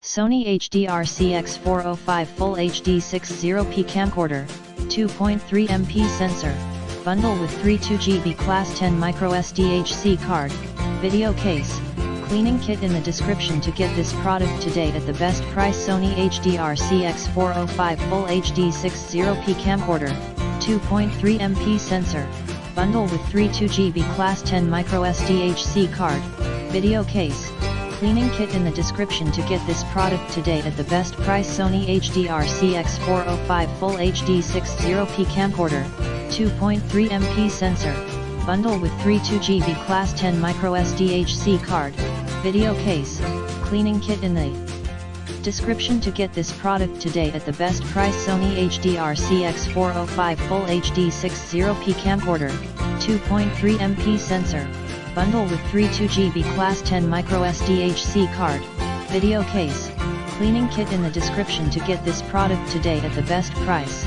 Sony HDR-CX405 Full HD 60p Camcorder, 2.3MP sensor, bundle with 32GB Class 10 MicroSDHC card, video case, cleaning kit in the description to get this product today at the best price. Sony HDR-CX405 Full HD 60p Camcorder, 2.3MP sensor, bundle with 32GB Class 10 MicroSDHC card, video case, cleaning kit in the description to get this product today at the best price. Sony HDR-CX405 Full HD 60p Camcorder, 2.3MP sensor, bundle with 32GB Class 10 MicroSDHC card, video case, cleaning kit in the description to get this product today at the best price. Sony HDR-CX405 Full HD 60p Camcorder, 2.3MP sensor, bundle with 32GB Class 10 MicroSDHC card, video case, cleaning kit in the description to get this product today at the best price.